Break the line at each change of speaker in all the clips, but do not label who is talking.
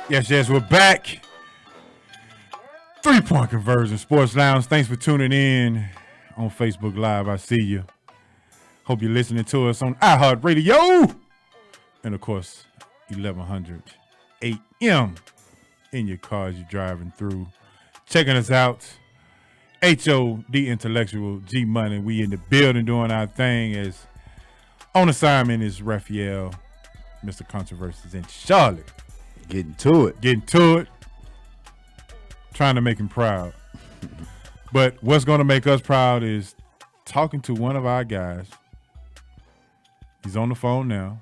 Yes, we're back. 3-point conversion, Sports Lounge. Thanks for tuning in on Facebook Live. I see you. Hope you're listening to us on iHeartRadio. And, of course, 1100 AM in your car as you're driving through. Checking us out. HOD Intellectual, G Money. We in the building doing our thing. As on assignment is Raphael, Mr. Controversies in Charlotte.
Getting to it.
Trying to make him proud. But what's going to make us proud is talking to one of our guys. He's on the phone now.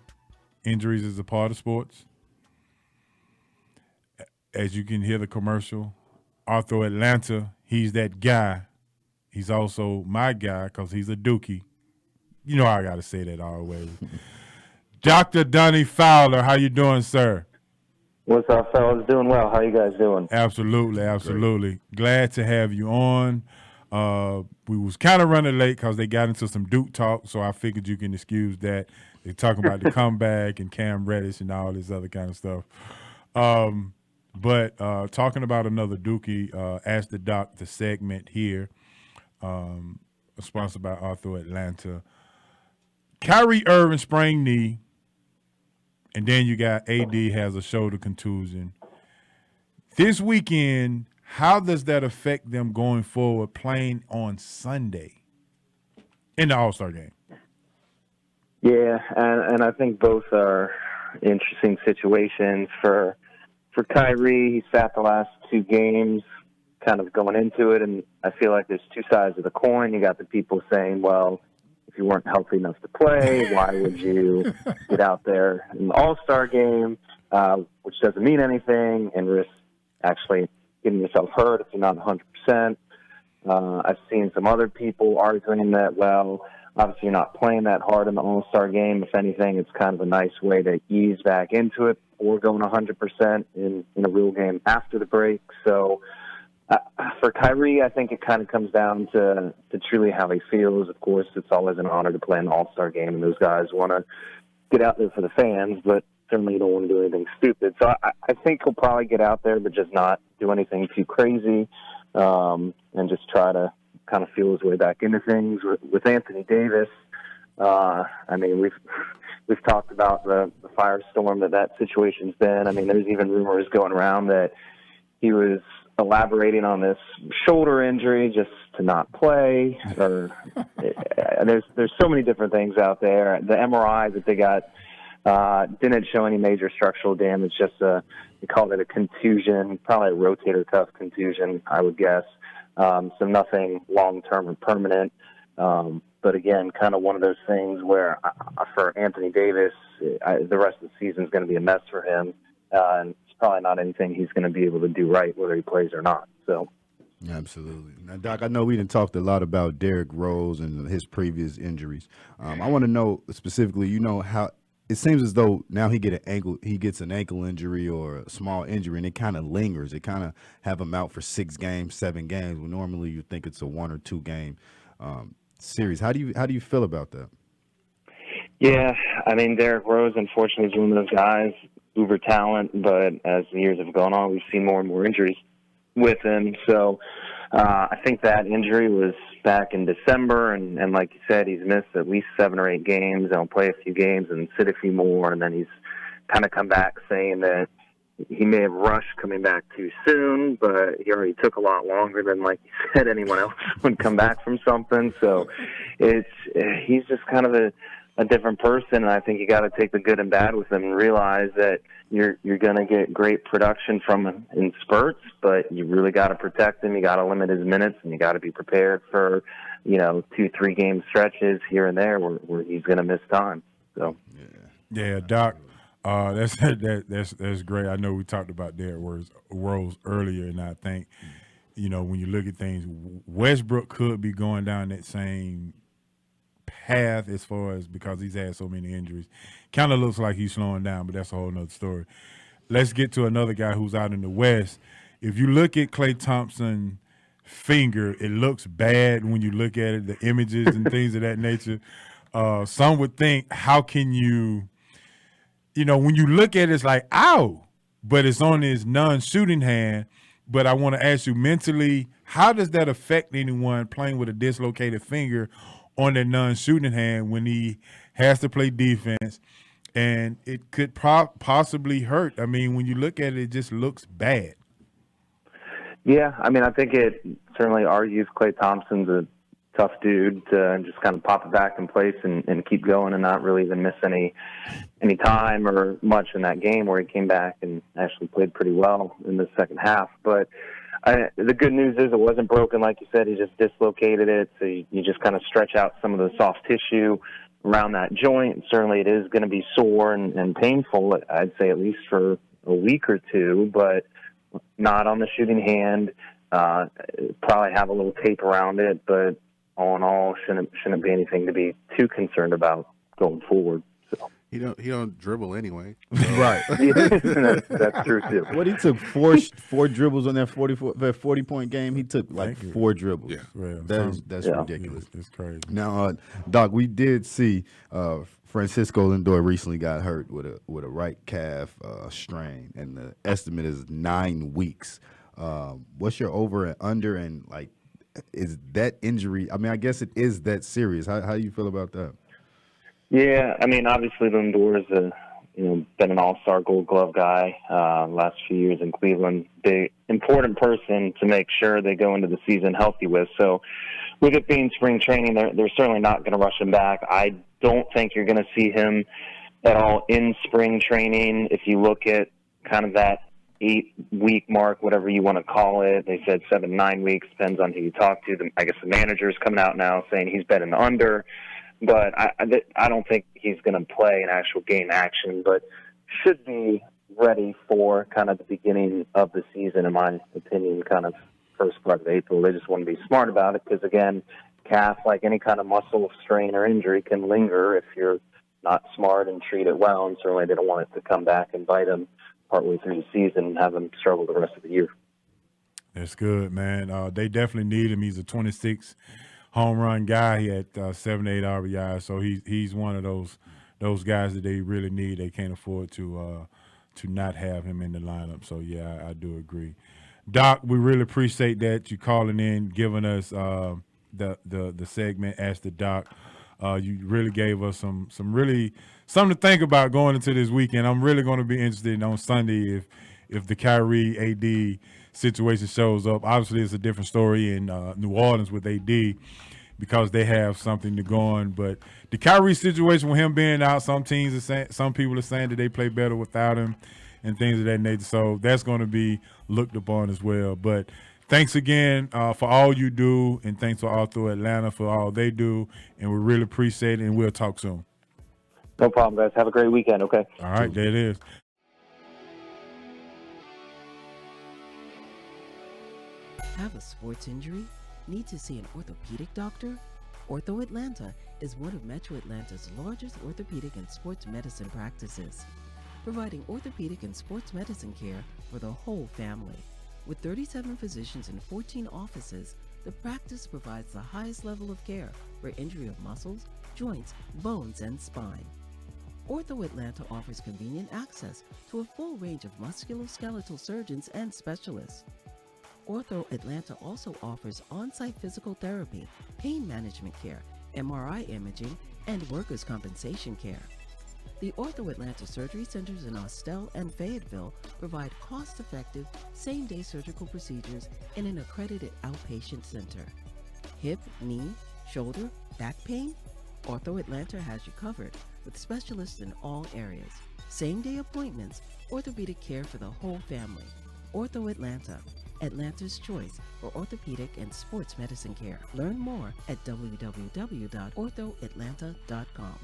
Injuries is a part of sports. As you can hear the commercial, OrthoAtlanta, he's that guy. He's also my guy because he's a dookie. You know I got to say that always. Dr. Donnie Fowler, how you doing, sir?
What's up, fellas? Doing well. How you guys doing?
Absolutely. Great. Glad to have you on. We was kind of running late because they got into some Duke talk, so I figured you can excuse that. They're talking about the comeback and Cam Reddish and all this other kind of stuff. But talking about another Dookie, Ask the Doc, the segment here, sponsored by OrthoAtlanta. Kyrie Irving sprained knee. And then you got AD has a shoulder contusion. This weekend, how does that affect them going forward playing on Sunday in the All-Star game?
Yeah, and I think both are interesting situations. For Kyrie, he sat the last two games kind of going into it, and I feel like there's two sides of the coin. You got the people saying, well, if you weren't healthy enough to play, why would you get out there in the All-Star game, which doesn't mean anything, and risk actually getting yourself hurt if you're not 100%. I've seen some other people arguing that, well, obviously you're not playing that hard in the All-Star game. If anything, it's kind of a nice way to ease back into it or going 100% in a real game after the break. So for Kyrie, I think it kind of comes down to truly how he feels. Of course, it's always an honor to play an All-Star game, and those guys want to get out there for the fans, but certainly don't want to do anything stupid. So I think he'll probably get out there, but just not do anything too crazy, and just try to kind of feel his way back into things. With Anthony Davis, I mean, we've talked about the firestorm that situation's been. I mean, there's even rumors going around that he was elaborating on this shoulder injury just to not play. Or there's so many different things out there. The MRI that they got didn't show any major structural damage. Just they called it a contusion, probably a rotator cuff contusion, I would guess. So nothing long-term or permanent. But again, kind of one of those things where for Anthony Davis, the rest of the season is going to be a mess for him. And it's probably not anything he's going to be able to do right, whether he plays or not. So,
absolutely. Now, Doc, I know we done talked a lot about Derrick Rose and his previous injuries. I want to know specifically, you know, how it seems as though now he gets an ankle injury or a small injury, and it kind of lingers. It kind of have him out for 6 games, 7 games. When normally you think it's a 1 or 2 game series. How do you feel about that?
Yeah, I mean, Derrick Rose, unfortunately, is one of those guys, uber talent, but as the years have gone on, we've seen more and more injuries with him. So I think that injury was back in December, and like you said, he's missed at least 7 or 8 games. He'll play a few games and sit a few more, and then he's kind of come back saying that he may have rushed coming back too soon, but he already took a lot longer than, like you said, anyone else would come back from something. So he's just kind of a different person, and I think you got to take the good and bad with him and realize that you're going to get great production from him in spurts, but you really got to protect him. You got to limit his minutes, and you got to be prepared for 2-3 game stretches here and there where he's going to miss time. So
yeah, Doc, that's great. I know we talked about Derrick Rose earlier, and I think when you look at things, Westbrook could be going down that same path as far as, because he's had so many injuries. Kind of looks like he's slowing down, but that's a whole nother story. Let's get to another guy who's out in the West. If you look at Klay Thompson's finger, it looks bad when you look at it, the images and things of that nature. Some would think, how can you when you look at it, it's like, ow, but it's on his non-shooting hand. But I want to ask you mentally, how does that affect anyone playing with a dislocated finger on their non-shooting hand when he has to play defense and it could possibly hurt? I mean, when you look at it, it just looks bad.
Yeah, I mean, I think it certainly argues Klay Thompson's a tough dude to just kind of pop it back in place and keep going and not really even miss any time or much in that game where he came back and actually played pretty well in the second half. But the good news is it wasn't broken, like you said. He just dislocated it, so you just kind of stretch out some of the soft tissue around that joint. Certainly it is going to be sore and painful, I'd say at least for a week or two, but not on the shooting hand. Probably have a little tape around it, but all in all, shouldn't be anything to be too concerned about going forward. So
he don't dribble anyway.
Right.
That's true too.
What, he took four dribbles on that 40-point game. He took like 4 dribbles.
Yeah.
Well,
That's ridiculous.
It's crazy.
Now, Doc, we did see Francisco Lindor recently got hurt with a right calf strain, and the estimate is 9 weeks. What's your over and under, and like, is that injury? I mean, I guess it is that serious. How do you feel about that?
Yeah, I mean, obviously Lindor is been an all-star Gold Glove guy last few years in Cleveland. Big important person to make sure they go into the season healthy with. So, with it being spring training, they're certainly not going to rush him back. I don't think you're going to see him at all in spring training. If you look at kind of that 8-week mark, whatever you want to call it, they said 7-9 weeks, depends on who you talk to. I guess the manager's coming out now saying he's betting the under, but I don't think he's going to play an actual game action, but should be ready for kind of the beginning of the season, in my opinion, kind of first part of April. They just want to be smart about it because, again, calf, like any kind of muscle strain or injury, can linger if you're not smart and treat it well, and certainly they don't want it to come back and bite them partway through the season and have him struggle the rest of the year.
That's good, man. They definitely need him. He's a 26 home run guy. He had 7 to 8 RBIs, so he's one of those guys that they really need. They can't afford to not have him in the lineup. So yeah, I do agree. Doc, we really appreciate that you calling in, giving us the segment Ask the Doc. You really gave us something to think about going into this weekend. I'm really going to be interested on Sunday if the Kyrie AD situation shows up. Obviously, it's a different story in New Orleans with AD because they have something to go on. But the Kyrie situation with him being out, some people are saying that they play better without him and things of that nature. So that's going to be looked upon as well. But thanks again for all you do, and thanks to OrthoAtlanta for all they do, and we really appreciate it, and we'll talk soon.
No problem, guys. Have a great weekend, okay?
All right, there it is.
Have a sports injury? Need to see an orthopedic doctor? OrthoAtlanta is one of Metro Atlanta's largest orthopedic and sports medicine practices, providing orthopedic and sports medicine care for the whole family. With 37 physicians and 14 offices, the practice provides the highest level of care for injury of muscles, joints, bones, and spine. OrthoAtlanta offers convenient access to a full range of musculoskeletal surgeons and specialists. OrthoAtlanta also offers on-site physical therapy, pain management care, MRI imaging, and workers' compensation care. The OrthoAtlanta surgery centers in Austell and Fayetteville provide cost-effective, same-day surgical procedures in an accredited outpatient center. Hip, knee, shoulder, back pain? OrthoAtlanta has you covered with specialists in all areas. Same-day appointments, orthopedic care for the whole family. OrthoAtlanta, Atlanta's choice for orthopedic and sports medicine care. Learn more at www.orthoatlanta.com.